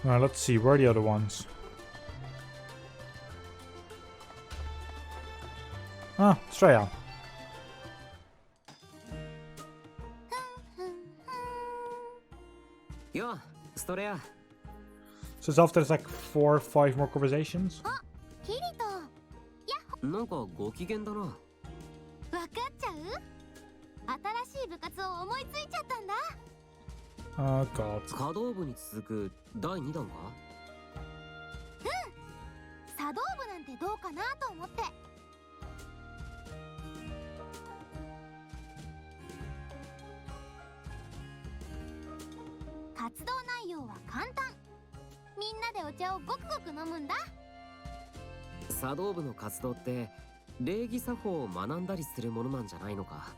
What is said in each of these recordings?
Let's see, where are the other ones? Ah, Straya. Yeah, Straya. So it's after there's like 4 or 5 more conversations? なんかご機嫌だな。わかっちゃう？新しい部活を思いついちゃったんだ。Oh god. 華道部に続く第2弾か？茶道部なんてどうかなと思って。活動内容は簡単。みんなでお茶をごくごく飲むんだ。茶道部の活動って礼儀作法を学んだりするものなんじゃないのか？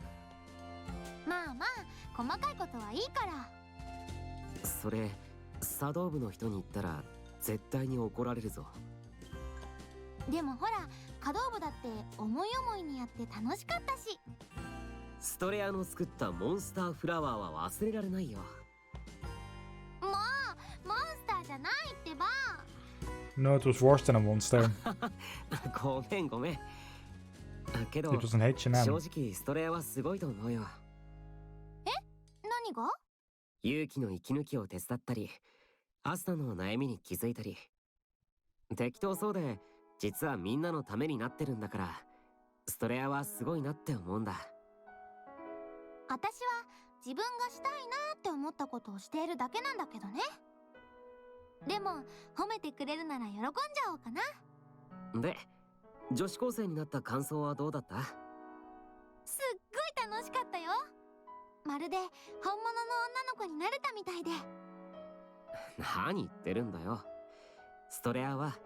まあまあ細かいことはいいから。それ茶道部の人に言ったら絶対に怒られるぞ。でもほら華道部だって思い思いにやって楽しかったし。ストレアの作ったモンスターフラワーは忘れられないよ。もうモンスターじゃないってば。No, it was worse than a monster. ごめんごめん。けど It was an H&M. 正直ストレアはすごいと思うよ。何が？勇気の息抜きを手伝ったり、アスナの悩みに気づいたり。適当そうで実はみんなのためになってるんだから、ストレアはすごいなって思うんだ。私は自分がしたいなって思ったことをしているだけなんだけどね。でも褒めてくれるなら喜んじゃおうかな。で、女子高生になった感想はどうだった？すっごい楽しかったよ。まるで本物の女の子になれたみたいで。何言ってるんだよ。ストレアは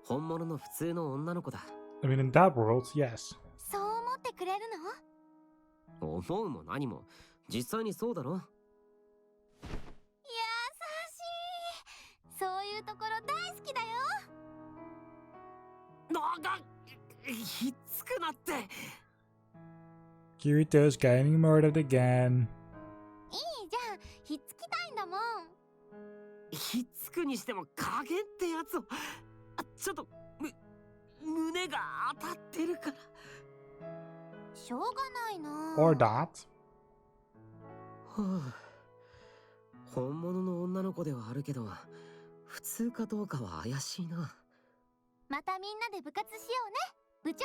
本物の普通の女の子だ。I mean, in that world, yes. そう思ってくれるの？思うも何も実際にそうだろ。優しい。そういうところ大好きだよ。ひっつくなって。Kirito's getting murdered again. いいじゃん、ひっつきたいんだもん。ひっつくにしても加減ってやつを、ちょっと胸が当たってるから。しょうがないな。 Or that. はあ、本物の女の子ではあるけど普通かどうかは怪しいな。またみんなで部活しようね、部長。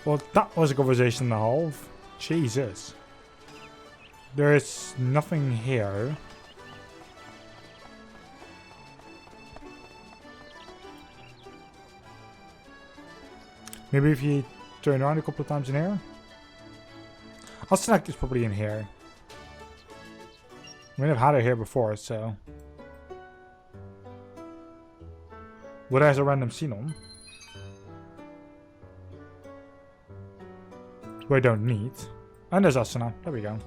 Well, that was a conversation and a half. Jesus. There's nothing here. Maybe if you turn around a couple of times in here? Asnak is probably in here. I mean, I've had it here before, so... What has a random xenon? We don't need. And there's Asuna. There we go.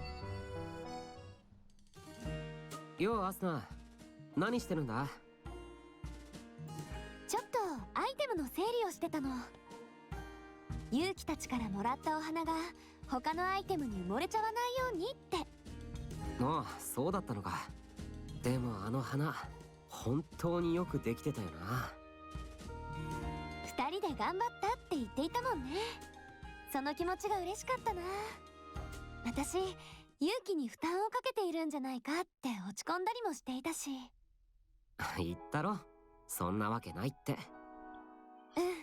ようアスナ、何してるんだ？ちょっとアイテムの整理をしてたの。勇気たちからもらったお花が他のアイテムに埋もれちゃわないようにって。ああ、そうだったのか。でもあの花本当によくできてたよな。二人で頑張ったって言っていたもんね。その気持ちが嬉しかったな。私、勇気に負担をかけているんじゃないかって落ち込んだりもしていたし。言ったろ、そんなわけないって。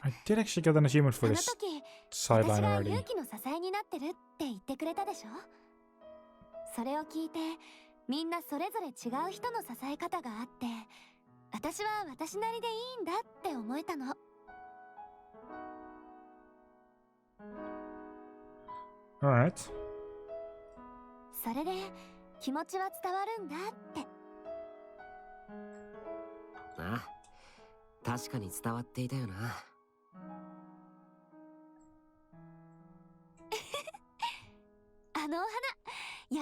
I did actually get an achievement そ for の this 時、 sideline 私が already. 勇気の支えになってるって言ってくれたでしょ。それを聞いて、みんなそれぞれ違う人の支え方があって、私は私なりでいいんだって思えたの。Alright. それで気持ちは伝わるんだって。ああ、確かに伝わっていたよな。あのお花、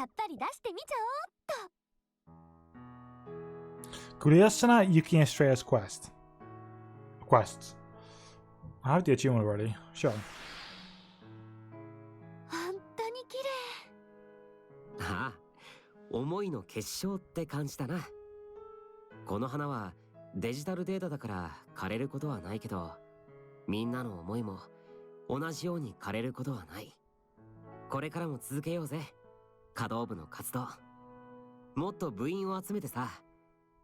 やっぱり出してみちゃおうっと。Kuriasana, Yuki and Streya's quest. Quests. I have the achievement already. Sure. 本当に綺麗。ああ、思いの結晶って感じだな。この花はデジタルデータだから枯れることはないけど、みんなの思いも同じように枯れることはない。これからも続けようぜ、華道部の活動。もっと部員を集めてさ、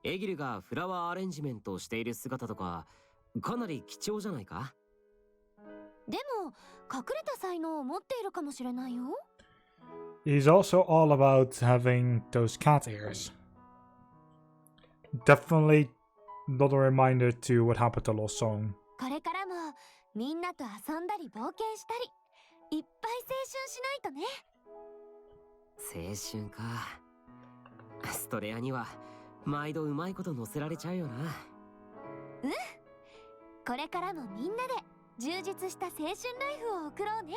エギルがフラワーアレンジメントをしている姿とかかなり貴重じゃないか。でも隠れた才能を持っているかもしれないよ。 He's also all about having those cat ears. Definitely not a reminder to what happened to Lost Song. これからもみんなと遊んだり冒険したり、いっぱい青春しないとね。青春か。ストレアには毎度うまいこと乗せられちゃうよな。うん、これからもみんなで充実した青春ライフを送ろうね、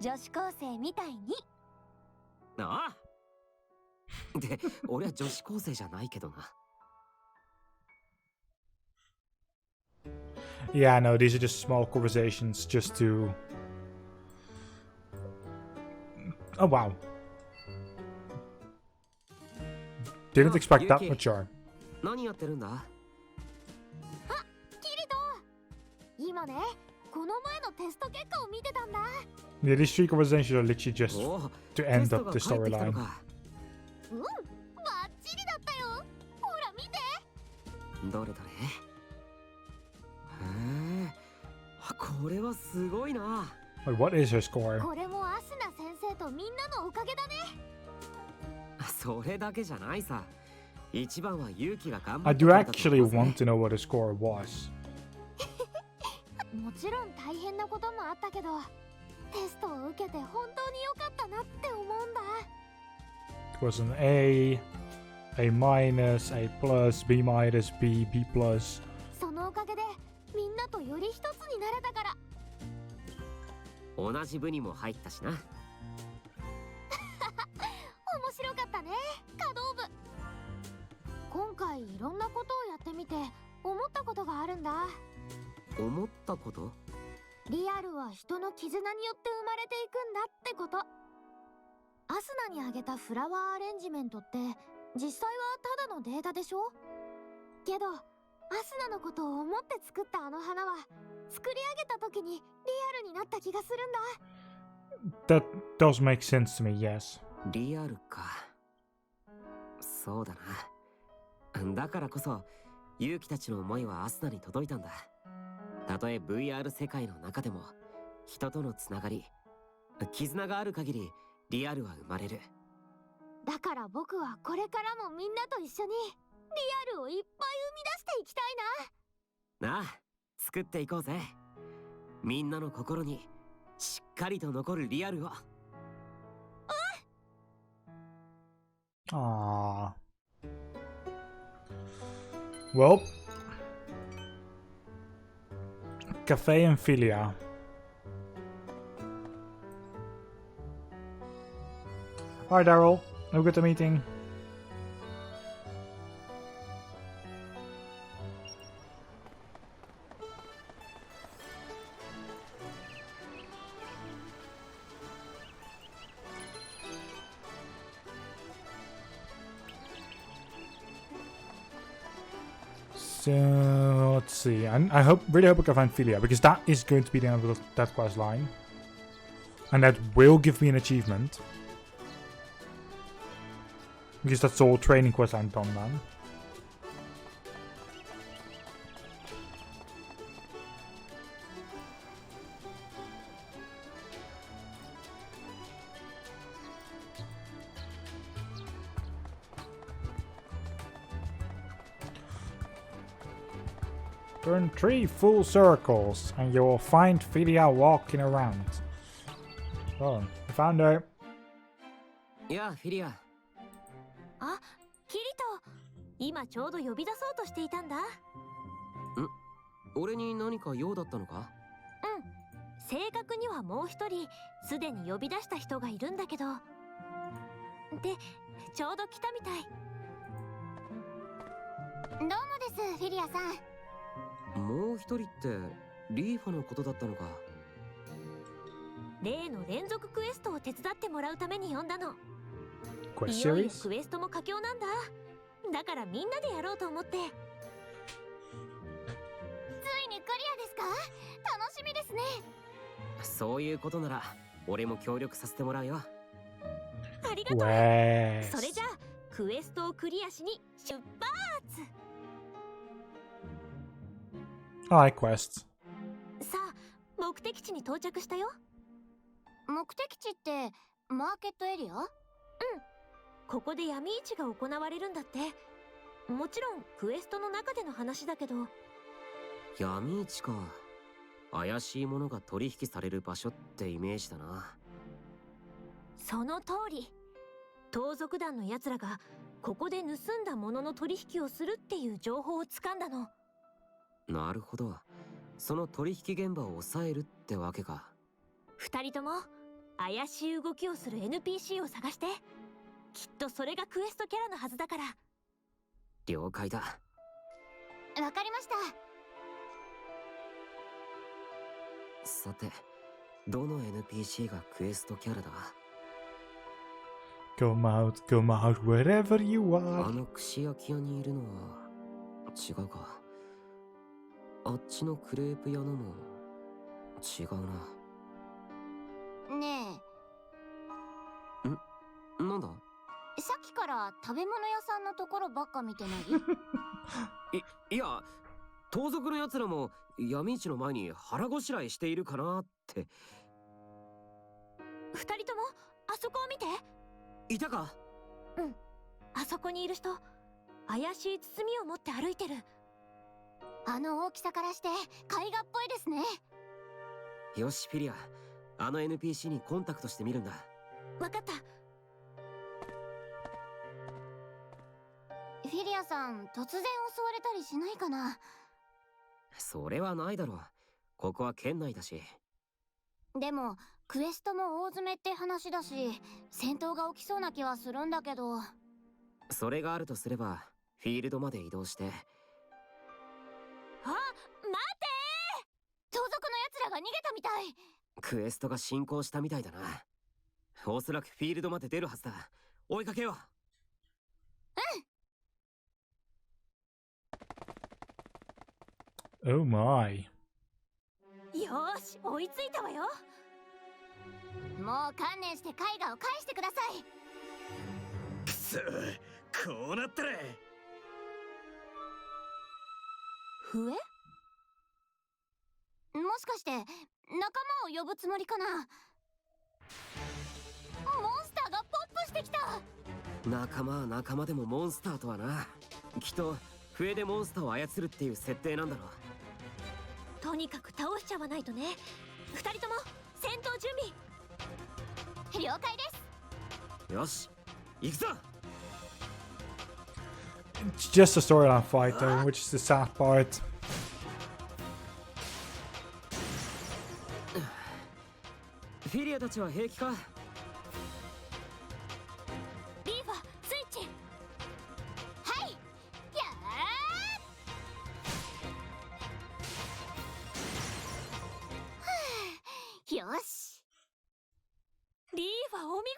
女子高生みたいに。ああで、俺は女子高生じゃないけどな。Yeah, no, these are just small conversations just to... Oh, wow. Didn't expect that mature. 何やってるんだ？あ、キリト、今ね、この前のテスト結果を見てたんだ。Yeah, these three conversations are literally just to end up the storyline. うん、バッチリだったよ。ほら見て。どれどれ。へえ、これはすごいな。Wait, what is her score? これもアスナ先生とみんなのおかげだね。それだけじゃないさ。一番は勇気が頑張 I って do くれたと actually 思うぜ。 want to know what her score was. もちろん大変なこともあったけど、テストを受けて本当に良かったなって思うんだ。 It was an A, A minus, A plus, B minus, B, B plus. そのおかげでみんなとより一つになれたから。同じ部にも入ったしな。面白かったね、華道部。今回いろんなことをやってみて思ったことがあるんだ。思ったこと？リアルは人の絆によって生まれていくんだってこと。アスナにあげたフラワーアレンジメントって実際はただのデータでしょ。けどアスナのことを思って作ったあの花は作り上げた時にリアルになった気がするんだ。 That does make sense to me, yes. リアルか。そうだな。だからこそ勇気たちの思いはアスナに届いたんだ。たとえ VR 世界の中でも人とのつながり、絆がある限りリアルは生まれる。だから僕はこれからもみんなと一緒にリアルをいっぱい生み出していきたいな。なあ、作っていこうぜ。みんなの心にしっかりと残るリアルを。Aww. Well, Cafe and Philia. Alright, Daryl. Have a good meeting. So let's see. I really hope I can find Philia, because that is going to be the end of that quest line, and that will give me an achievement, because that's all training quest line done then. Turn 3 full circles and you will find Philia walking around. Oh, I found her. いや、フィリア。あ、キリト、今ちょうど呼び出そうとしていたんだ。俺に何か用だったのか？うん、正確にはもう一人すでに呼び出した人がいるんだけど。で、ちょうど来たみたい。どうもです、フィリアさん。もう一人ってリーファのことだったのか。例の連続クエストを手伝ってもらうために呼んだの。quest いよいよ series. クエストも佳境なんだ。だからみんなでやろうと思って。ついにクリアですか？楽しみですね。そういうことなら俺も協力させてもらうよ。ありがとう。 Quest. それじゃあクエストをクリアしに出発。 I like quests. さあ目的地に到着したよ。目的地ってマーケットエリア？ここで闇市が行われるんだって。もちろんクエストの中での話だけど。闇市か。怪しいものが取引される場所ってイメージだな。その通り。盗賊団のやつらがここで盗んだものの取引をするっていう情報をつかんだの。なるほど。その取引現場を抑えるってわけか。二人とも怪しい動きをする NPC を探して。きっとそれがクエストキャラのはずだから。了解だ。わかりました。さて、どの NPC がクエストキャラだ？ Come out, wherever you あ are. の串焼き屋にいるのは違うか。あっちのクレープ屋のも違うな。ねなんだ？え、さっきから食べ物屋さんのところばっか見てない？いや、盗賊のやつらも闇市の前に腹ごしらえしているかなって。二人ともあそこを見て。いたか？あそこにいる人怪しい包みを持って歩いてる。あの大きさからして絵画っぽいですね。よしフィリア、あの NPC にコンタクトしてみるんだ。わかった。フィリアさん、突然襲われたりしないかな？それはないだろう。ここは県内だし。でもクエストも大詰めって話だし、戦闘が起きそうな気はするんだけど。それがあるとすればフィールドまで移動して。あ、待て盗賊の奴らが逃げたみたい。クエストが進行したみたいだな。おそらくフィールドまで出るはずだ。追いかけよOh my. ー。よーし追いついたわよ。もう観念して絵画を返してください。くそ、こうなったら。笛？もしかして仲間を呼ぶつもりかな？モンスターがポップしてきた。仲間は仲間でもモンスターとはな。きっと笛でモンスターを操るっていう設定なんだろう。とにかく倒しちゃわないとね。二人とも戦闘準備。了解です。よし、行くぞ。 It's just a storyline fight though, which is the sad part. フィリアたちは平気か？リーファスイッチ。はい。やー。よし。リーファお見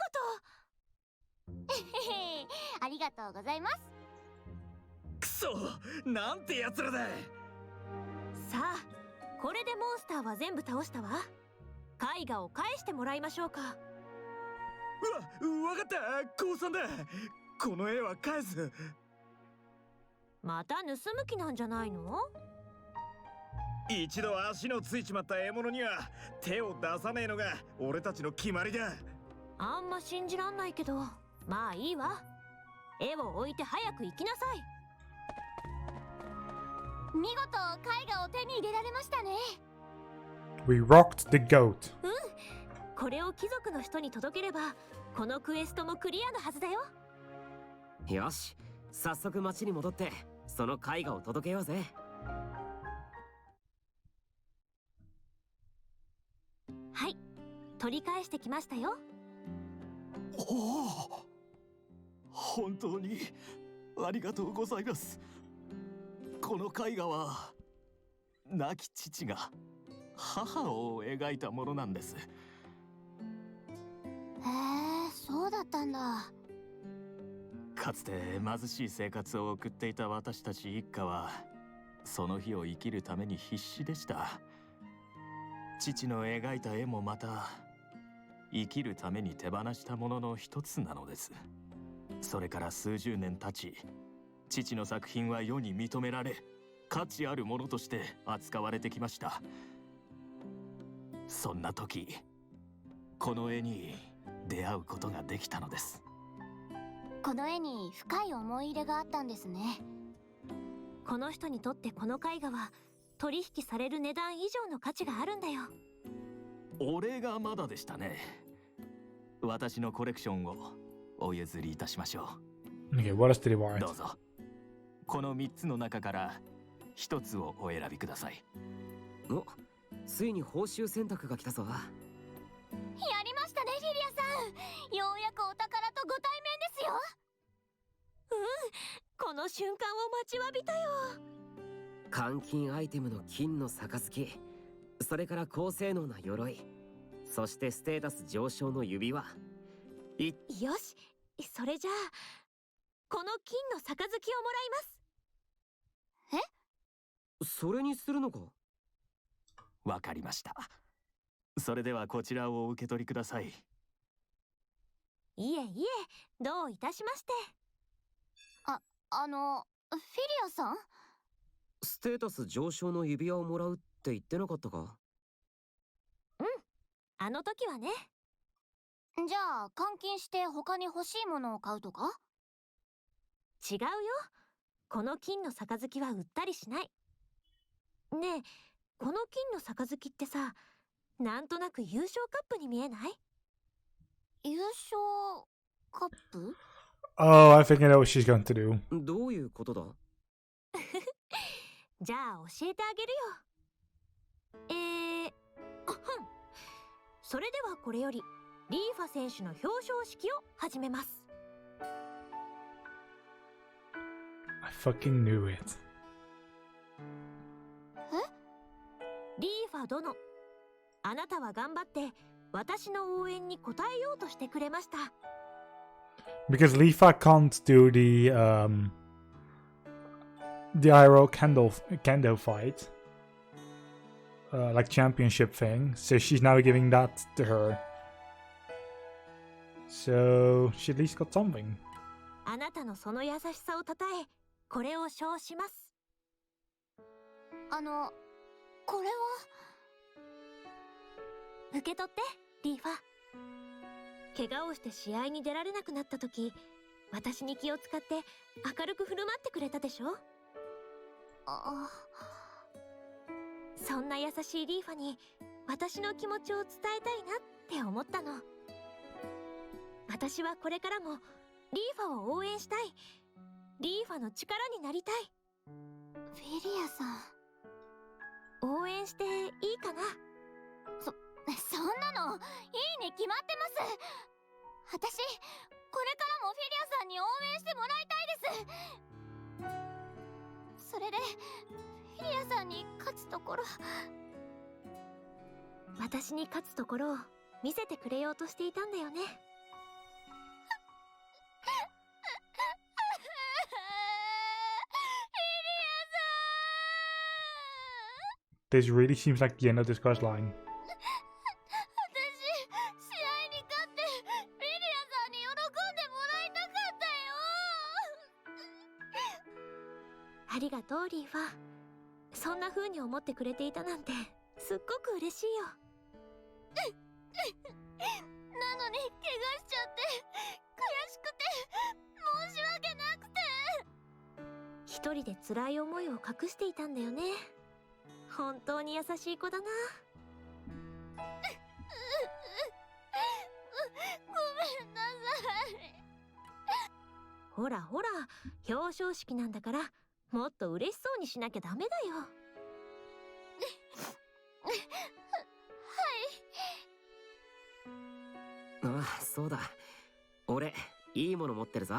ありがとうございます。くそ、なんてやつらだ。事。さあこれでモンスターは全部倒したわ。絵画を返してもらいましょうか。わかった、降参だ。この絵は返す。また盗む気なんじゃないの？一度足のついちまった獲物には手を出さねえのが俺たちの決まりだ。あんま信じらんないけど、まあいいわ。絵を置いて早く行きなさい。見事絵画を手に入れられましたね。We rocked the goat. これを貴族の人に届ければこのクエストもクリアのはずだよ。よし、早速町に戻ってその絵画を届けようぜ。はい、取り返してきましたよ。おお、本当にありがとうございます。この絵画は亡き父が母を描いたものなんです。へえ、そうだったんだ。かつて貧しい生活を送っていた私たち一家はその日を生きるために必死でした。父の描いた絵もまた生きるために手放したものの一つなのです。それから数十年経ち、父の作品は世に認められ、価値あるものとして扱われてきました。そんな時、この絵に出会うことができたのです。この絵に深い思い入れがあったんですね。この人にとってこの絵画は取引される値段以上の価値があるんだよ。お礼がまだでしたね。私のコレクションをお譲りいたしましょう。 Okay, what else did he want? どうぞ。この3つの中から1つをお選びください。お、ついに報酬選択が来たぞ。やりましたね、フィリアさん。ようやくお宝とご対面ですよ。この瞬間を待ちわびたよ。換金アイテムの金の杯、それから高性能な鎧、そしてステータス上昇の指輪。よし、それじゃあこの金の杯をもらいます。それにするのか？わかりました。それではこちらをお受け取りください。いえいえ、どういたしまして。フィリアさん？ステータス上昇の指輪をもらうって言ってなかったか？あの時はね。じゃあ換金して他に欲しいものを買うとか？違うよ。この金の杯は売ったりしない。ねえ、この金の杯ってさ、なんとなく優勝カップに見えない？優勝カップ？ Oh, I think I know what she's going to do. どういうことだ？じゃあ教えてあげるよ。それではこれよりリーファ選手の表彰式を始めます。I fucking knew it. リーファ殿、あなたは頑張って私の応援に応えようとしてくれました。Because Lifa can't do the IRL candle fight, like championship thing. So she's now giving that to her. So she at least got something. あなたのその優しさをたたえ、これを賞します。これは？受け取って、リーファ。怪我をして試合に出られなくなった時、私に気を使って明るく振る舞ってくれたでしょ。そんな優しいリーファに私の気持ちを伝えたいなって思ったの。私はこれからもリーファを応援したい。リーファの力になりたい。フィリアさん、応援していいかな？そんなのいいに決まってます。私これからもフィリアさんに応援してもらいたいです。それでフィリアさんに勝つところ、私に勝つところを見せてくれようとしていたんだよね。This really seems like the end of this quest line. ありがとう、リーファ。そんな風に思ってくれていたなんてすっごく嬉しいよ。なのに怪我しちゃって悔しくて申し訳なくて。一人で辛い思いを隠していたんだよね。本当に優しい子だな。ごめんなさい。ほらほら、表彰式なんだからもっと嬉しそうにしなきゃダメだよ。ああ、そうだ。俺いいもの持ってるぞ。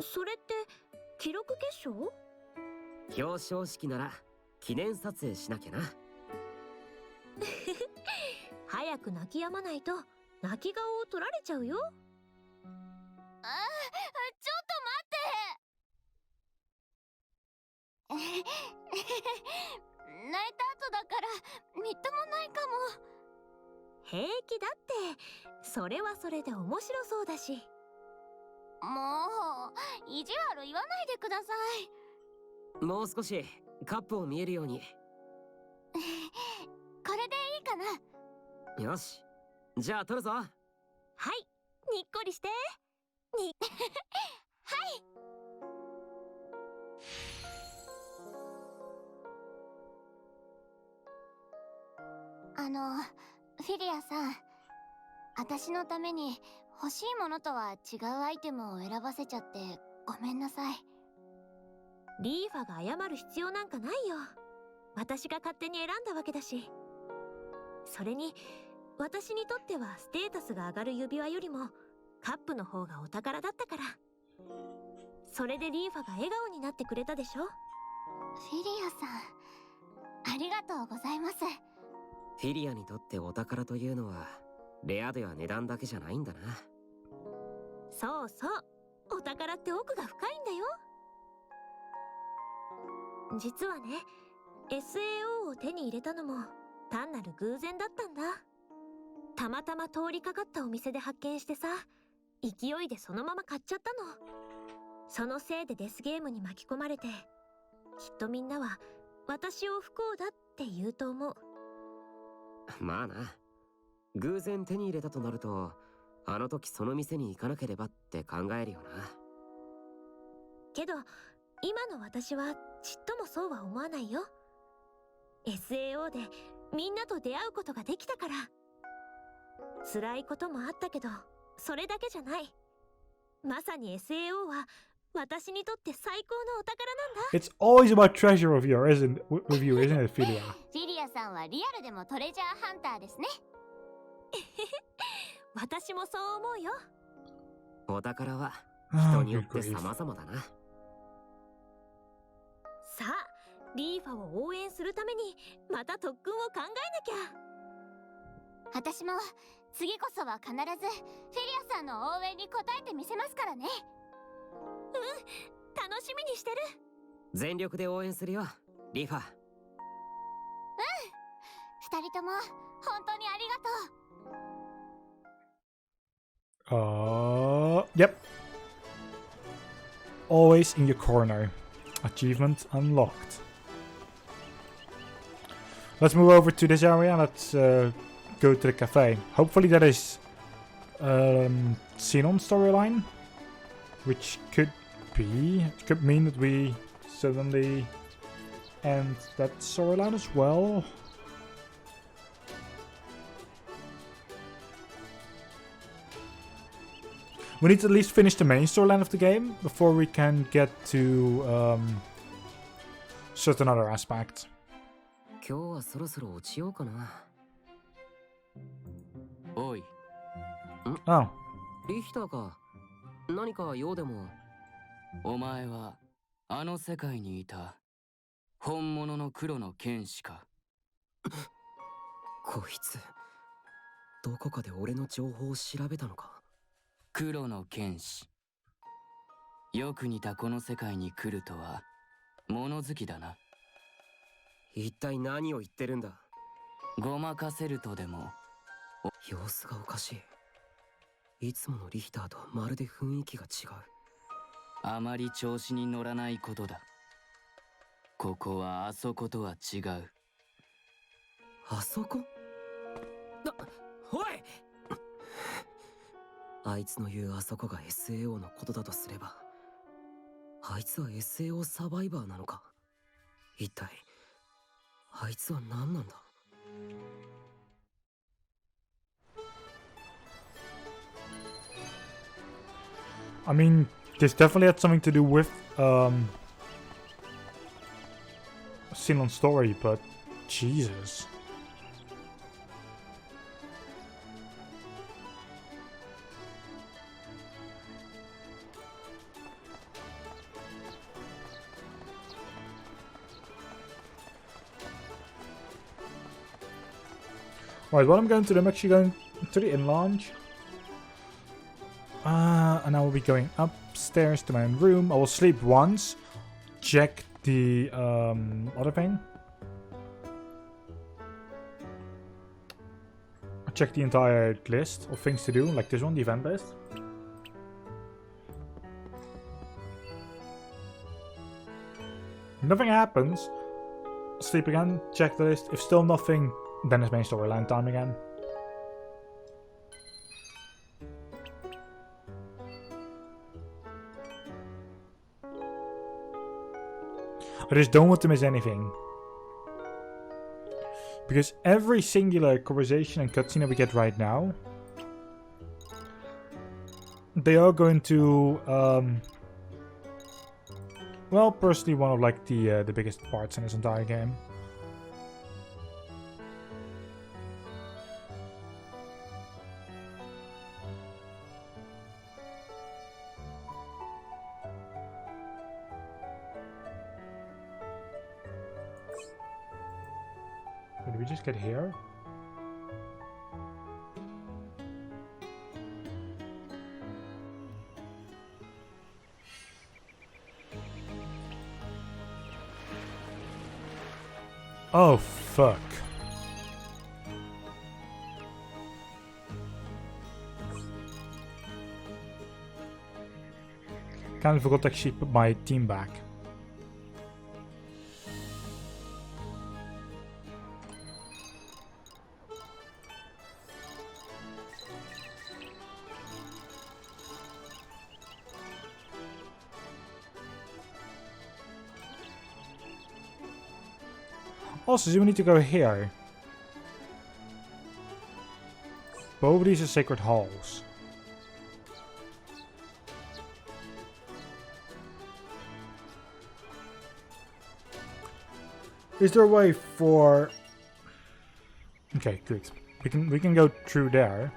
それって記録決勝？表彰式なら記念撮影しなきゃな。早く泣き止まないと泣き顔を取られちゃうよ。後だからみっともないか平気だって。それはそれで面白そうだし。も。もう意地悪言わないでください。もう少しカップを見えるように。これでいいかな。よし、じゃあ撮るぞ。はい、にっこりして。にはい。フィリアさん、私のために欲しいものとは違うアイテムを選ばせちゃってごめんなさい。リーファが謝る必要なんかないよ。私が勝手に選んだわけだし。それに私にとってはステータスが上がる指輪よりもカップの方がお宝だったから。それでリーファが笑顔になってくれたでしょ。フィリアさん、ありがとうございます。フィリアにとってお宝というのはレア度や値段だけじゃないんだな。そうそう、お宝って奥が深いんだよ。実はね、SAO を手に入れたのも単なる偶然だったんだ。たまたま通りかかったお店で発見してさ、勢いでそのまま買っちゃったの。そのせいでデスゲームに巻き込まれて、きっとみんなは私を不幸だって言うと思う。まあな、偶然手に入れたとなると、あの時その店に行かなければって考えるよな。けど今の私はちっともそうは思わないよ。 SAO でみんなと出会うことができたから。辛いこともあったけどそれだけじゃない。まさに SAO は私にとって最高のお宝なんだ。 It's always about treasure with you, isn't it, Philia? フィリアさんはリアルでもトレジャーハンターですね。私もそう思うよ。お宝は Oh, 人によっ good て grief. 様々だな。さあ、リーファを応援するためにまた特訓を考えなきゃ。私も次こそは必ずフィリアさんの応援に応えてみせますからね。楽しみにしてる。全力で応援するよ、リファ。二人とも本当にありがとう。Yep. Always in your corner. Achievement unlocked. Let's move over to this area. Let's go to the cafe. Hopefully that is Xenon storyline, which could mean that we suddenly end that storyline as well. We need to at least finish the main storyline of the game before we can get to certain other aspects. 今日はそろそろ落ちようかな。おい、 Oh, リヒターか。何か用でも。お前はあの世界にいた本物の黒の剣士か。こいつどこかで俺の情報を調べたのか。黒の剣士。よく似たこの世界に来るとは物好きだな。一体何を言ってるんだ。ごまかせるとでも。様子がおかしい。いつものリヒターとまるで雰囲気が違う。あまり調子に乗らないことだ。ここはあそことは違う。あそこ？おい！あいつの言うあそこが SAO のことだとすれば、あいつは SAO サバイバーなのか。一体あいつは何なんだ。I mean, this definitely had something to do with Xenon's story, but Jesus. Right, what I'm going to do, I'm actually going to the inn lounge. And I will be going upstairs to my own room. I will sleep once, check the other thing. Check the entire list of things to do, like this one, the event list. Nothing happens. Sleep again, check the list. If still nothing, then it's main storyline time again. I just don't want to miss anything. Because every singular conversation and cutscene that we get right now, they are going to, well, personally, one of like the biggest parts in this entire game. Did we just get here? Oh, fuck. Kind of forgot to actually put my team back. Also, do we need to go here? Both of these are sacred halls. Is there a way for... Okay, good. We can go through there.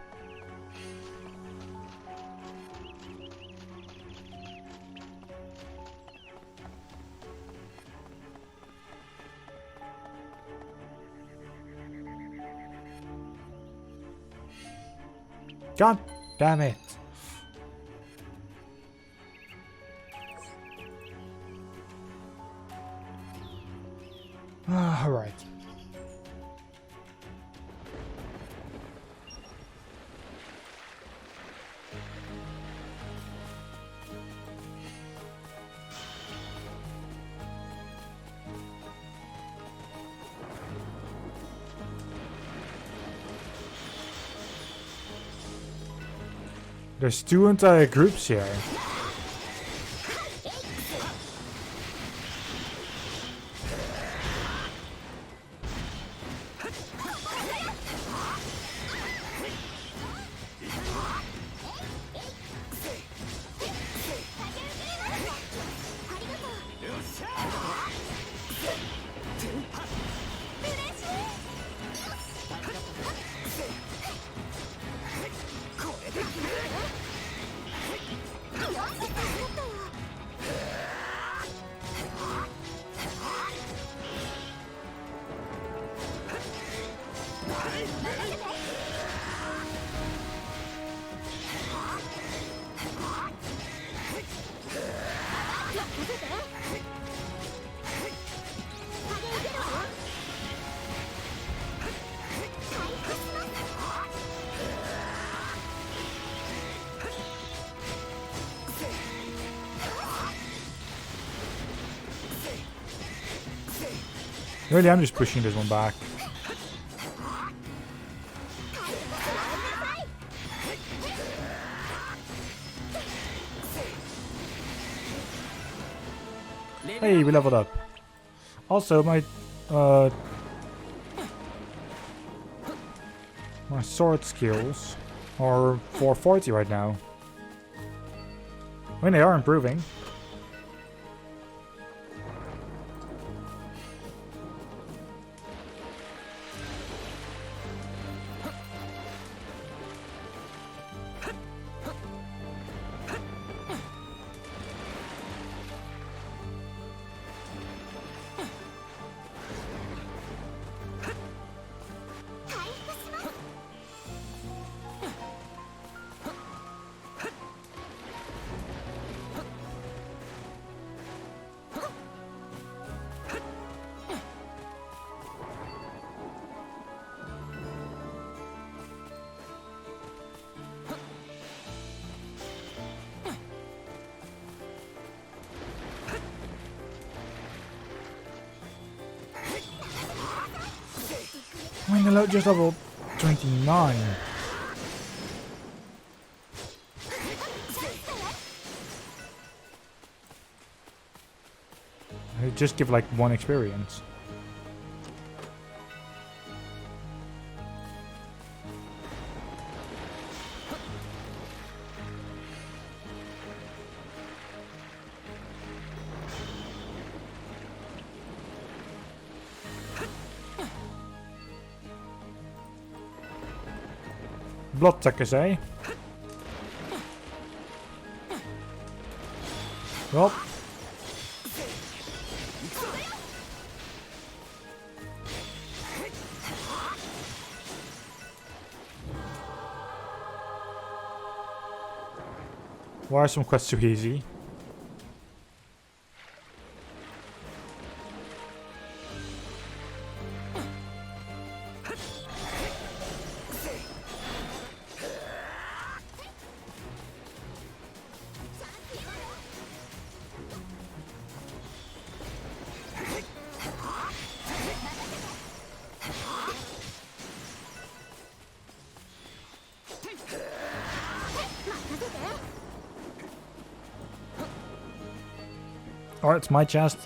God damn it. All right. There's two entire groups here. Really, I'm just pushing this one back. Hey, we leveled up. Also, my sword skills are 440 right now. I mean, they are improving. just level 29. I just give like 1 experience. Bloodsuckers, eh? Well. Why are some quests too easy? Oh, it's my chest.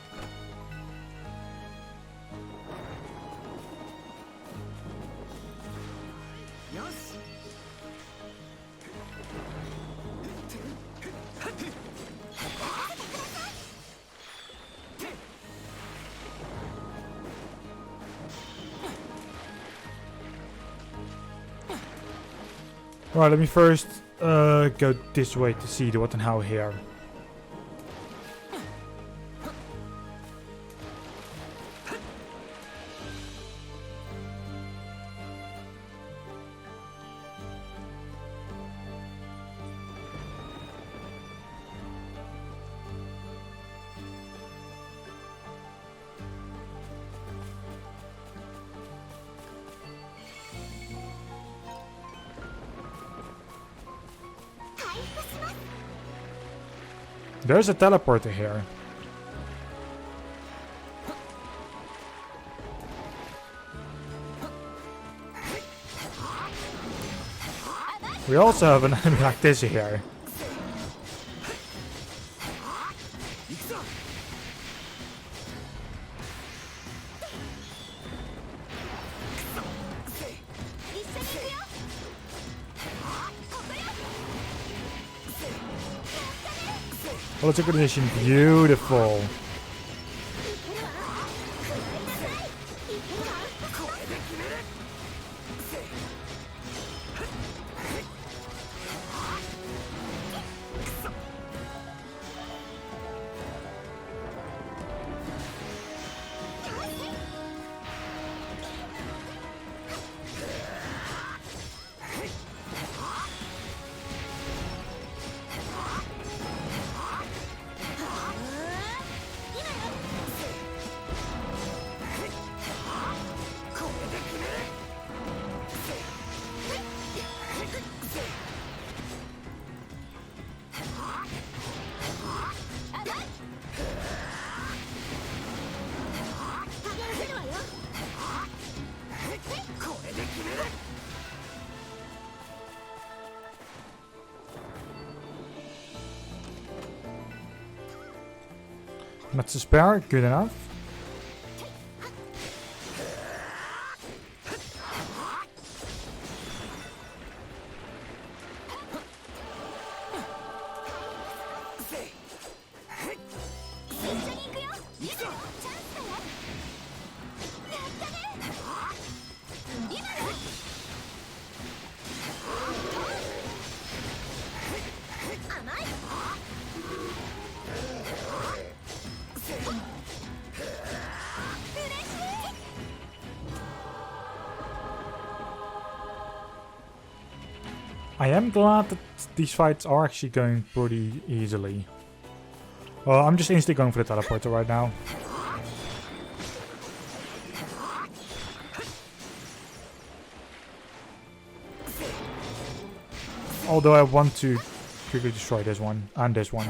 Alright, let me first go this way to see the what and how here. There's a teleporter here. We also have an enemy like this here. Well, it's a condition. Beautiful. That's a spare, good enough. I am glad that these fights are actually going pretty easily. Well, I'm just instantly going for the teleporter right now. Although I want to quickly destroy this one and this one.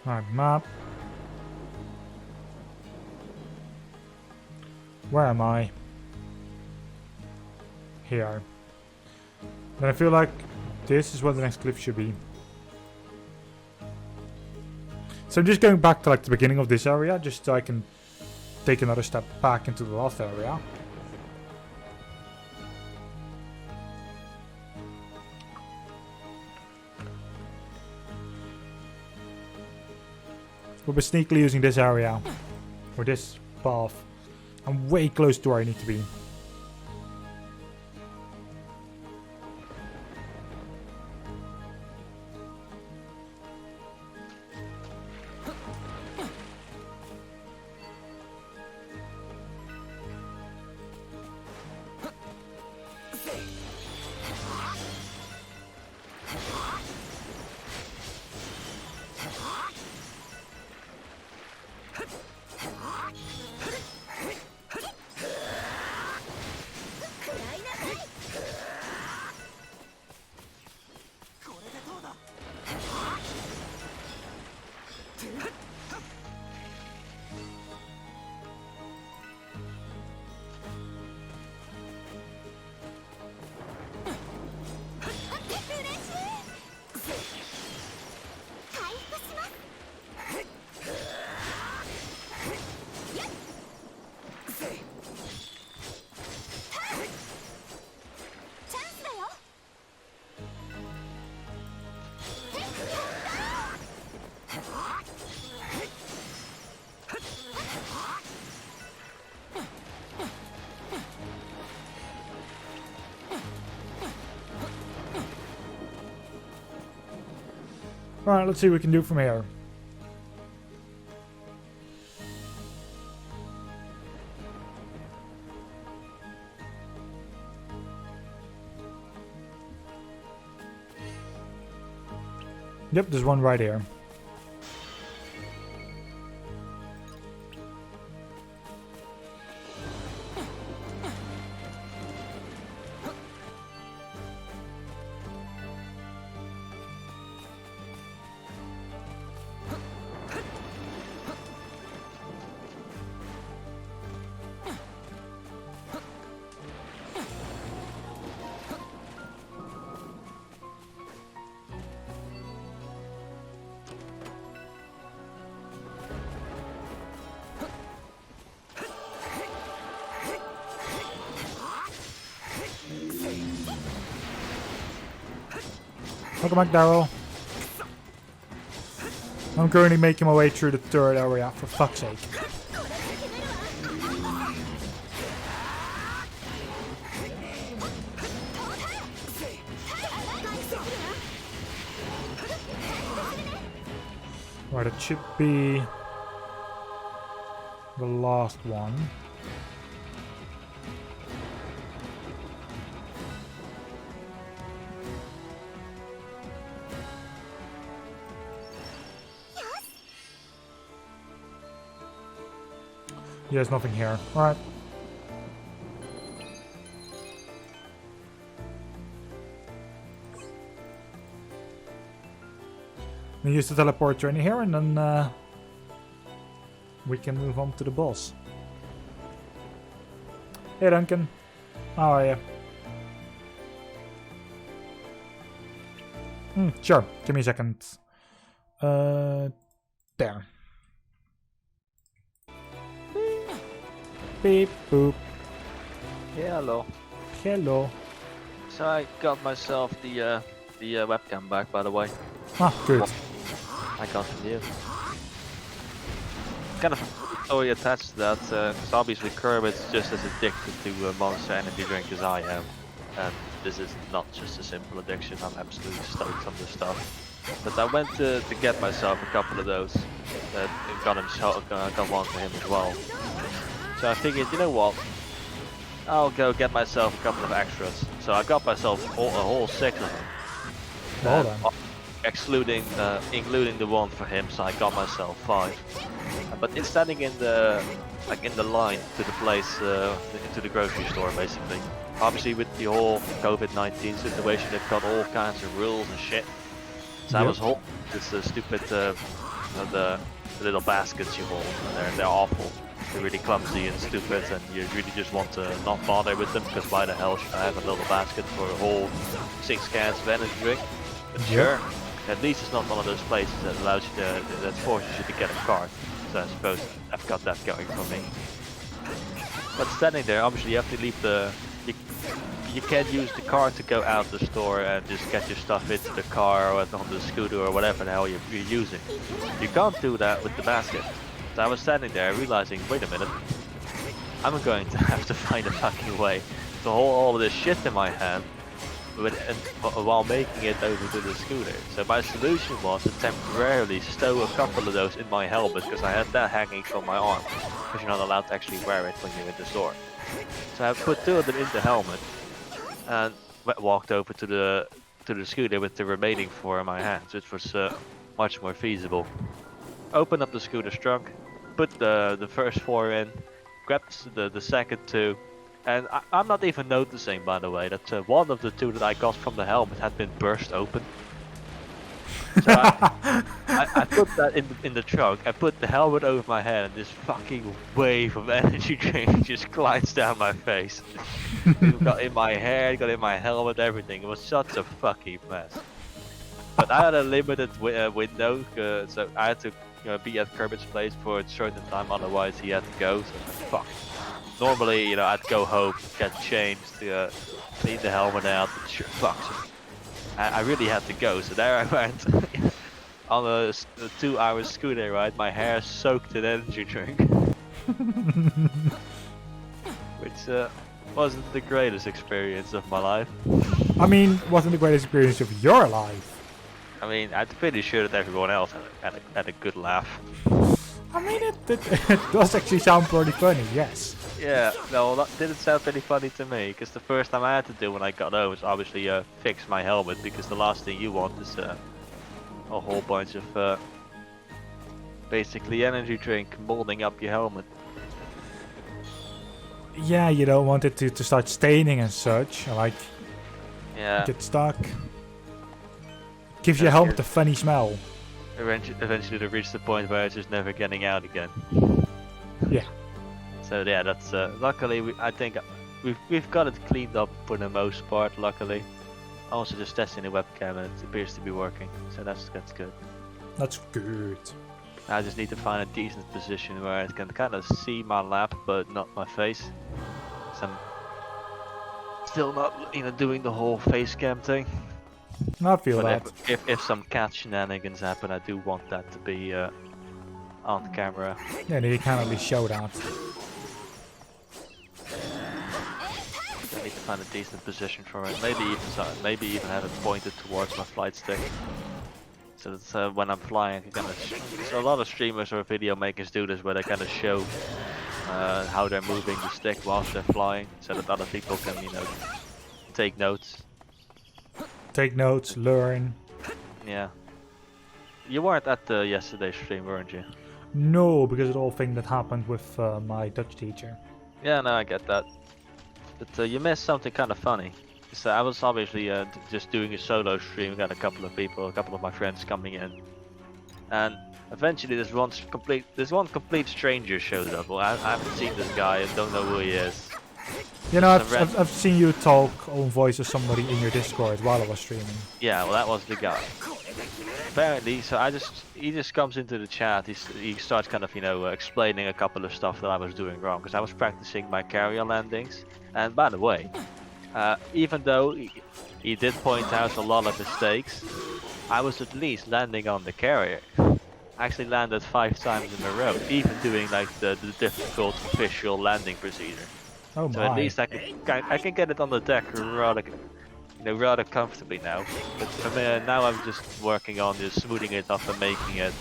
Alright, map. Where am I? Here. Then I feel like this is where the next cliff should be. So I'm just going back to like the beginning of this area, just so I can take another step back into the last area. We'll be sneakily using this area, or this path. I'm way close to where I need to be. Alright, let's see what we can do from here. Yep, there's one right here. Welcome back, Daryl. I'm currently making my way through the third area, for fuck's sake. Right, it should be the last one. Yeah, there's nothing here. Alright. We use the teleporter in here and then we can move on to the boss. Hey Duncan. How are you? Sure. Give me a second. There. Beep boop. Yeah, hello. Hello. So I got myself the webcam back, by the way. Ah, good. I got from you. Kind of story attached to that, because obviously Kermit's just as addicted to Monster Energy drink as I am. And this is not just a simple addiction, I'm absolutely stoked on this stuff. But I went to get myself a couple of those, and got one for him as well. So I figured, you know what, I'll go get myself a couple of extras. So I got myself a whole 6 of them. Well done. Including the one for him, so I got myself 5. But in standing in the line to the place, into the grocery store basically. Obviously with the whole COVID-19 situation, they've got all kinds of rules and shit. So I was holding this stupid the little baskets you hold. They're awful. They're really clumsy and stupid, and you really just want to not bother with them, because why the hell should I have a little basket for a whole 6 cans of energy drink? But sure, at least it's not one of those places that allows you that forces you to get a cart. So I suppose I've got that going for me. But standing there, obviously you have to leave you can't use the car to go out the store and just get your stuff into the car or on the scooter or whatever the hell you're using. You can't do that with the basket. So I was standing there realizing, wait a minute, I'm going to have to find a fucking way to hold all of this shit in my hand while making it over to the scooter. So my solution was to temporarily stow a couple of those in my helmet, because I had that hanging from my arm, because you're not allowed to actually wear it when you're in the store. So I put 2 of them in the helmet and walked over to the scooter with the remaining 4 in my hands, which was much more feasible. Opened up the scooter's trunk, put the first 4 in, grabbed the second 2, and I'm not even noticing, by the way, that one of the 2 that I got from the helmet had been burst open. So I put that in the trunk, I put the helmet over my head, and this fucking wave of energy drink just glides down my face. It got in my hair, it got in my helmet, everything. It was such a fucking mess. But I had a limited window, so I had to be at Kermit's place for a certain time, otherwise he had to go, so fuck. Normally, I'd go home, get changed, clean the helmet out, but sure, fuck. I really had to go, so there I went on a 2-hour scooter ride, my hair soaked in energy drink. Which wasn't the greatest experience of my life. I mean, wasn't the greatest experience of your life? I mean, I'm pretty sure that everyone else had a good laugh. I mean, it does actually sound pretty funny, yes. Yeah, no, that didn't sound really funny to me, because the first time I had to do when I got home was obviously fix my helmet, because the last thing you want is a whole bunch of basically energy drink molding up your helmet. Yeah, you don't want it to start staining and such, like get stuck. Gives your helmet a funny smell. Eventually to reach the point where it's just never getting out again. Yeah. So yeah, that's luckily I think we've got it cleaned up for the most part. Luckily, also just testing the webcam and it appears to be working. So that's good. That's good. I just need to find a decent position where I can kind of see my lap but not my face. So I'm still not doing the whole face cam thing. I feel But that. if some cat shenanigans happen, I do want that to be on camera. Yeah, you can't really show that. I need to find a decent position for it. Maybe even have it pointed towards my flight stick, so that when I'm flying, I can so a lot of streamers or video makers do this, where they kind of show how they're moving the stick whilst they're flying, so that other people can take notes. Take notes, learn. Yeah. You weren't at the yesterday's stream, weren't you? No, because of the whole thing that happened with my Dutch teacher. Yeah, no, I get that. But you missed something kind of funny. So I was obviously just doing a solo stream, got a couple of my friends coming in. And eventually this one complete stranger showed up. Well, I haven't seen this guy, I don't know who he is. You know, I've seen you talk on voice of somebody in your Discord while I was streaming. Yeah, well that was the guy. Apparently, so he just comes into the chat, he starts kind of, explaining a couple of stuff that I was doing wrong, because I was practicing my carrier landings. And by the way, even though he did point out a lot of mistakes, I was at least landing on the carrier. I actually landed 5 times in a row, even doing like the difficult official landing procedure. Oh my. So at least I can get it on the deck rather comfortably now. But for me, now I'm just working on just smoothing it up and making it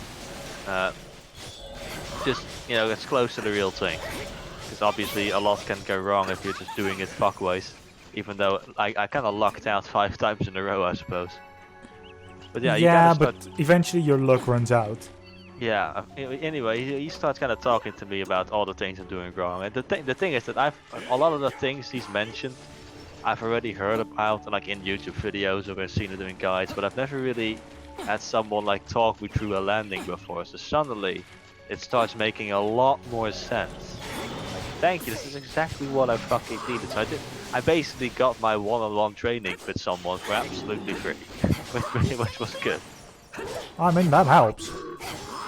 just as close to the real thing. Because obviously a lot can go wrong if you're just doing it fuckways. Even though I kind of lucked out 5 times in a row, I suppose. But yeah, but eventually your luck runs out. Yeah. Anyway, he starts kind of talking to me about all the things I'm doing wrong, and the thing is that a lot of the things he's mentioned, I've already heard about, like in YouTube videos or I've seen it in guides, but I've never really had someone like talk me through a landing before, so suddenly it starts making a lot more sense. Like, thank you, this is exactly what I fucking needed. So I basically got my one-on-one training with someone for absolutely free, which was good. I mean, that helps.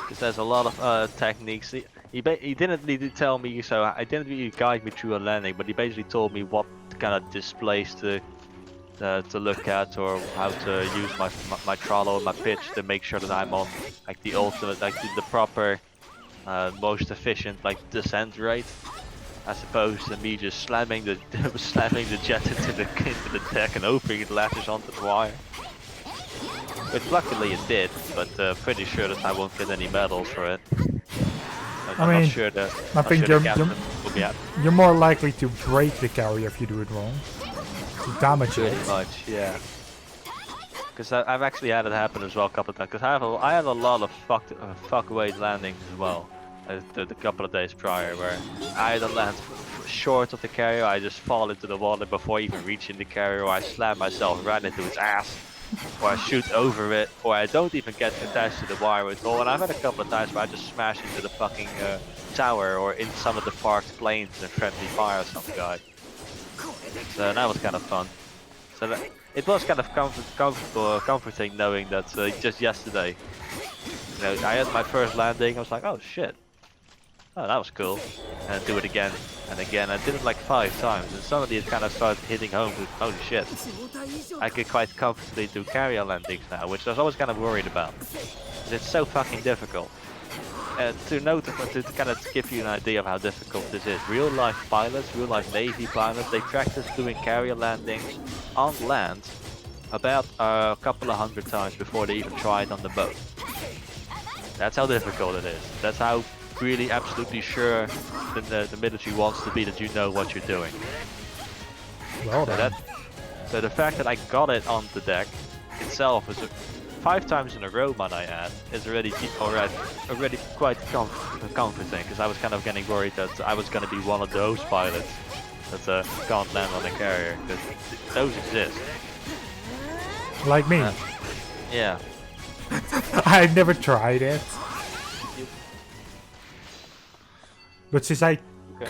Because there's a lot of techniques. He didn't really tell me, so I didn't really guide me through a landing, but he basically told me what kind of displays to look at, or how to use my throttle and my pitch to make sure that I'm on like the ultimate, like the proper, most efficient like descent rate, as opposed to me just slamming the jet into the deck and hoping it latches onto the wire. Which luckily it did, but pretty sure that I won't get any medals for it. I'm not sure that I think the captain will be happy. You're more likely to break the carrier if you do it wrong. To damage it. Pretty much, yeah. Because I've actually had it happen as well a couple of times. Because I had a lot of fuckweight landings as well. The couple of days prior, where I either land short of the carrier, I just fall into the water before even reaching the carrier, or I slam myself right into its ass, or I shoot over it, or I don't even get attached to the wire at all. And I've had a couple of times where I just smash into the fucking tower, or in some of the parked planes in friendly fire of some guy. So that was kind of fun. So it was kind of comforting knowing that just yesterday, you know, I had my first landing. I was like, oh shit, oh that was cool, and do it again and again. I did it like 5 times, and suddenly it kind of started hitting home with, holy shit, I could quite comfortably do carrier landings now, which I was always kind of worried about. It's so fucking difficult. To kind of give you an idea of how difficult this is, real life pilots, real life Navy pilots, they practice doing carrier landings on land about a couple of 100 times before they even try it on the boat. That's how difficult it is. That's how really absolutely sure the military wants to be that you know what you're doing. Well done. So the fact that I got it on the deck itself is 5 times in a row, might I add, is already quite comforting, because I was kind of getting worried that I was going to be one of those pilots that can't land on a carrier, because those exist. Like me. Yeah. I've never tried it. But since I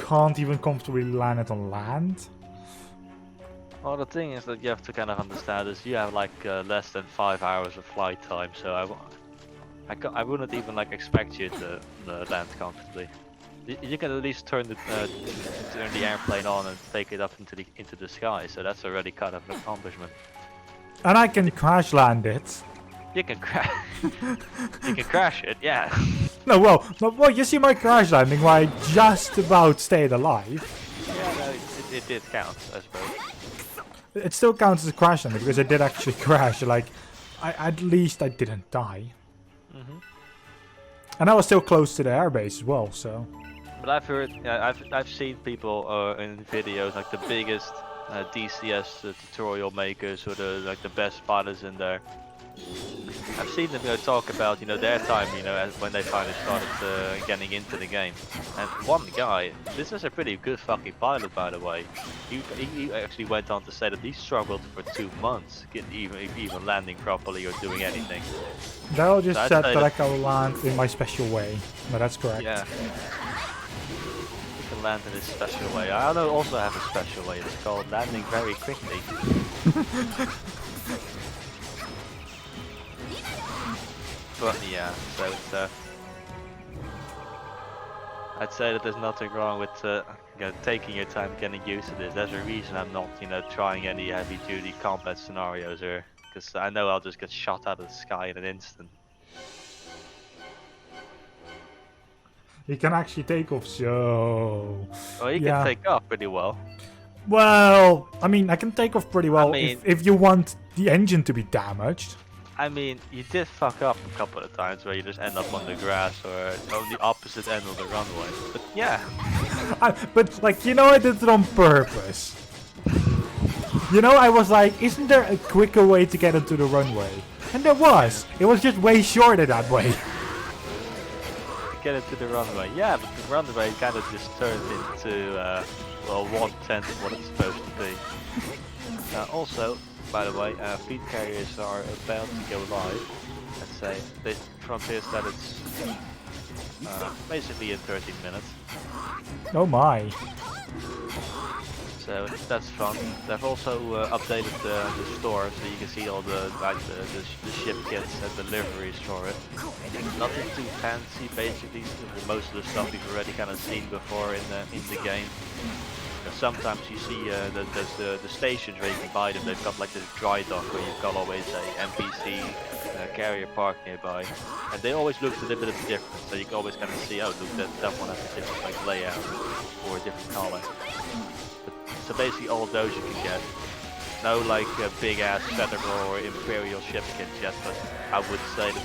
can't even comfortably land it on land. Well, the thing is that you have to kind of understand is you have like less than 5 hours of flight time, so I wouldn't even like expect you to land comfortably. You can at least turn the airplane on and take it up into the sky, so that's already kind of an accomplishment. And I can crash land it. You can crash. You can crash it, yeah. No, well, you see my crash landing where I just about stayed alive. Yeah, no, it did count, I suppose. It still counts as a crash landing because I did actually crash. Like, at least I didn't die. And I was still close to the airbase as well, so. But I've heard, I've seen people in videos like the biggest DCS tutorial makers, or the best pilots in there. I've seen them talk about their time when they finally started getting into the game. And one guy, this is a pretty good fucking pilot by the way. He actually went on to say that he struggled for 2 months even landing properly or doing anything. They'll just said that I can land in my special way, but that's correct. Yeah. You can land in a special way. I also have a special way. It's called landing very quickly. But yeah, so it's, I'd say that there's nothing wrong with taking your time getting used to this. There's a reason I'm not trying any heavy duty combat scenarios, or because I know I'll just get shot out of the sky in an instant. You can actually take off, so. Well, you can take off pretty well. Well, I mean, I can take off pretty well I mean, if you want the engine to be damaged. I mean, you did fuck up a couple of times where you just end up on the grass or on the opposite end of the runway. But yeah. But like, I did it on purpose. I was like, isn't there a quicker way to get into the runway? And there was. It was just way shorter that way. Get into the runway. Yeah, but the runway kind of just turned into, well, 1/10 of what it's supposed to be. Also, by the way, feed carriers are about to go live. let's say. The Frontier said it's basically in 13 minutes. Oh my. So that's fun. They've also updated the store, so you can see all the the ship kits and deliveries for it. Nothing too fancy, basically. Most of the stuff you've already kind of seen before in the game. Sometimes you see there's the stations where you can buy them. They've got like this dry dock where you've got always a NPC carrier park nearby, and they always look a little bit different. So you can always kind of see, oh look, that one has a different like layout or a different color. So basically all of those you can get. No like big ass Federal or Imperial ship kits yet, but I would say that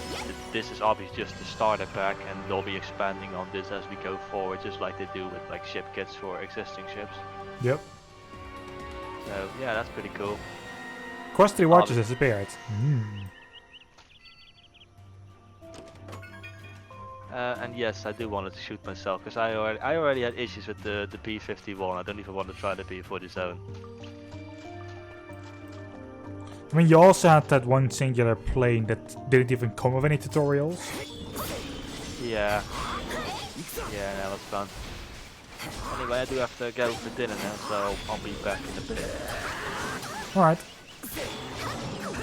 this is obviously just the starter pack, and they'll be expanding on this as we go forward, just like they do with like ship kits for existing ships. Yep. So yeah, that's pretty cool. Quest 3 watches disappeared. And yes, I do want to shoot myself because I already had issues with the P-51. I don't even want to try the P-47. I mean, you also had that one singular plane that didn't even come with any tutorials. Yeah. Yeah, that was fun. Anyway, I do have to go for dinner now, so I'll be back in a bit. Alright.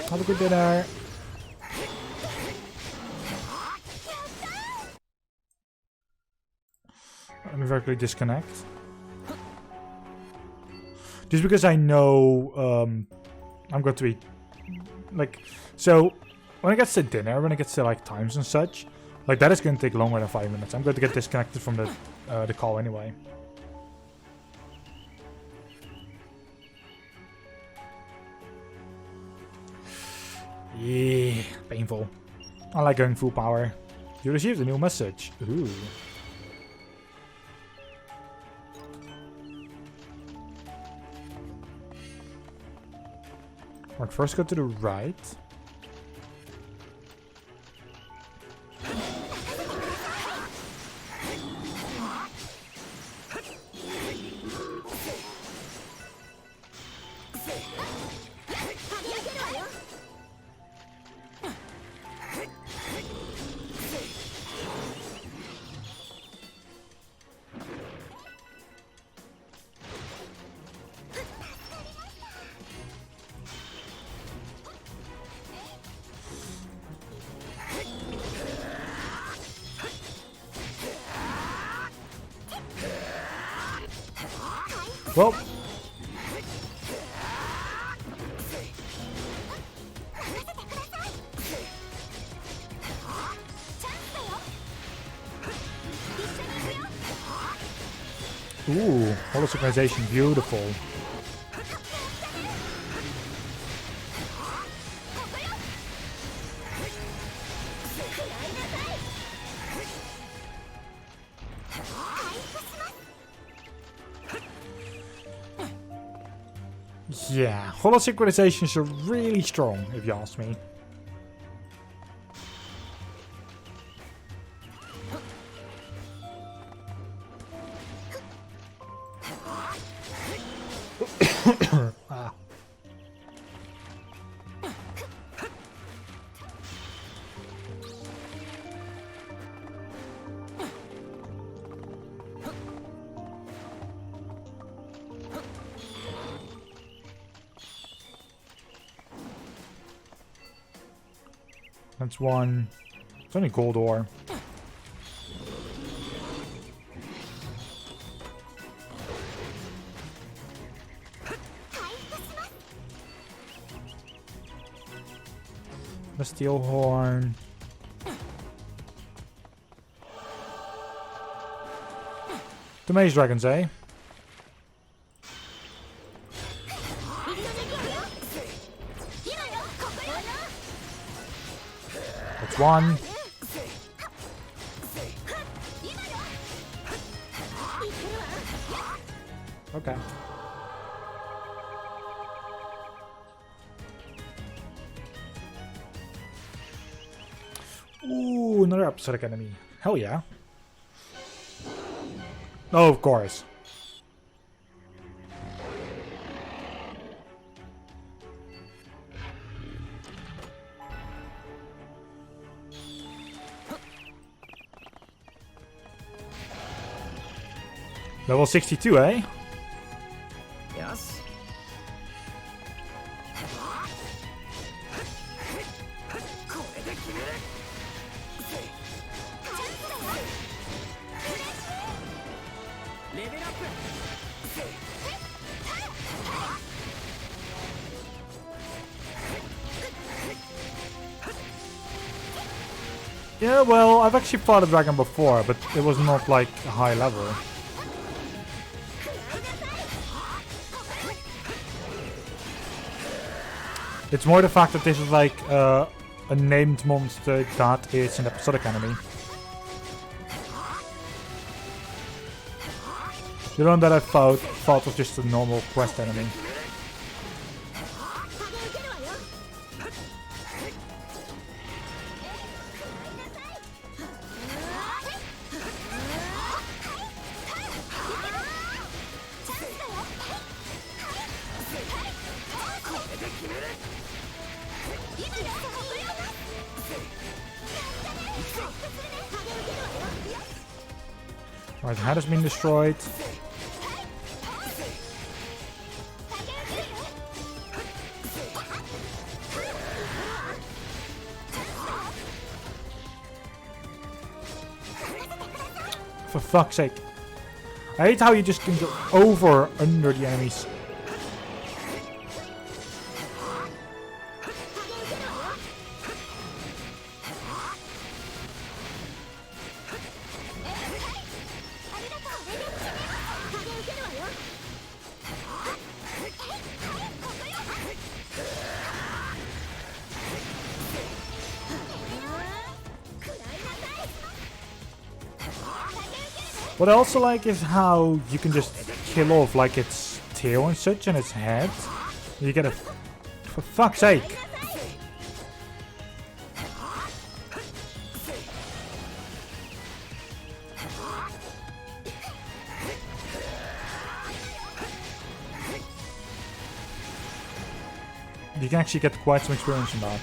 Have a good dinner. Let me very quickly disconnect. Just because I know I'm going to be like, so when it gets to dinner, when it gets to like times and such, like that is going to take longer than 5 minutes. I'm going to get disconnected from the call anyway. Yeah, painful. I like going full power. You received a new message. Ooh. Right, first go to the right. Well, ooh, holo synchronization, beautiful. Yeah, holo synchronizations are really strong, if you ask me. Ah. That's one. It's only gold ore. The steel horn. The mage dragons, eh? That's one. Okay. Ooh, another episodic enemy. Hell yeah. Oh, of course. Level 62, eh? よし Yeah, well, I've actually fought a dragon before, but it was not like a high level. It's more the fact that this is like a named monster that is an episodic enemy. The one that I thought was just a normal quest enemy. Right, the head has been destroyed. For fuck's sake. I hate how you just can go over under the enemies. What I also like is how you can just kill off like its tail and such and its head. You get a... For fuck's sake! You can actually get quite some experience in that.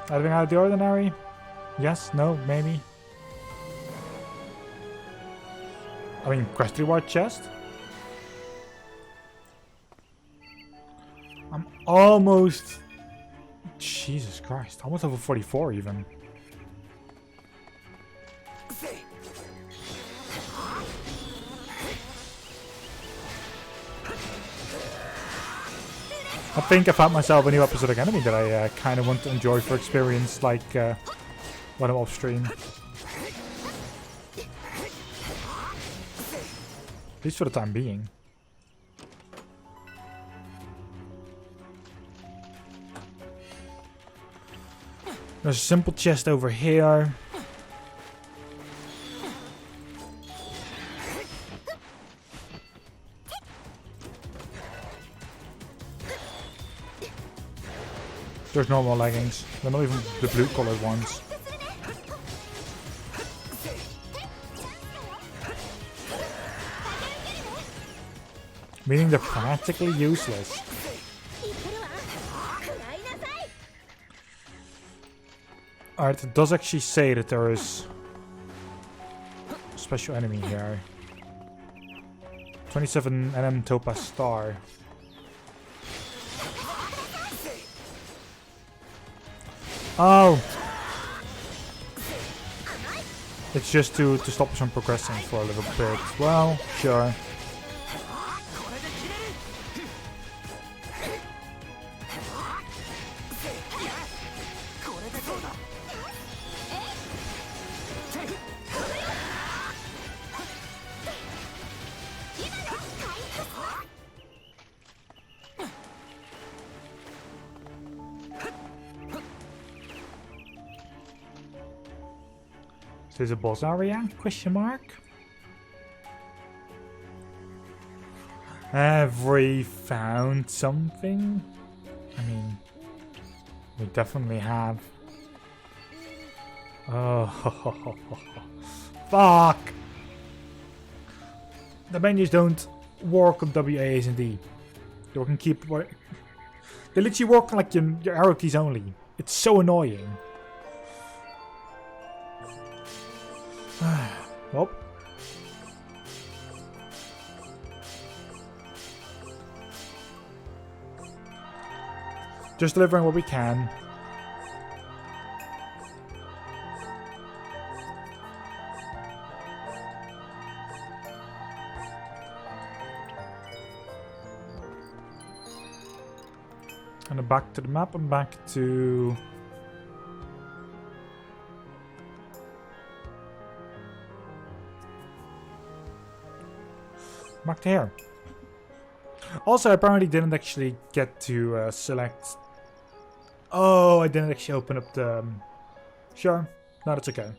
Anything out of the ordinary? Yes? No? Maybe? I mean, quest reward chest? I'm almost... Jesus Christ. Almost level 44 even. I think I found myself a new episodic enemy that I kind of want to enjoy for experience, like when I'm off stream. At least for the time being. There's a simple chest over here. There's normal leggings. They're not even the blue colored ones. Meaning they're practically useless. Alright, it does actually say that there is special enemy here. 27 NM Topaz Star. Oh! It's just to stop us from progressing for a little bit. Well, sure. There's a boss area? Question mark. Have we found something? I mean, we definitely have. Oh, fuck! The menus don't work on WAS and D. They can keep. They literally work on like your arrow keys only. It's so annoying. Well. Just delivering what we can. And then back to the map and back to... back to here. Also, I apparently didn't actually get to select... Oh, I didn't actually open up the... Sure. No, that's okay.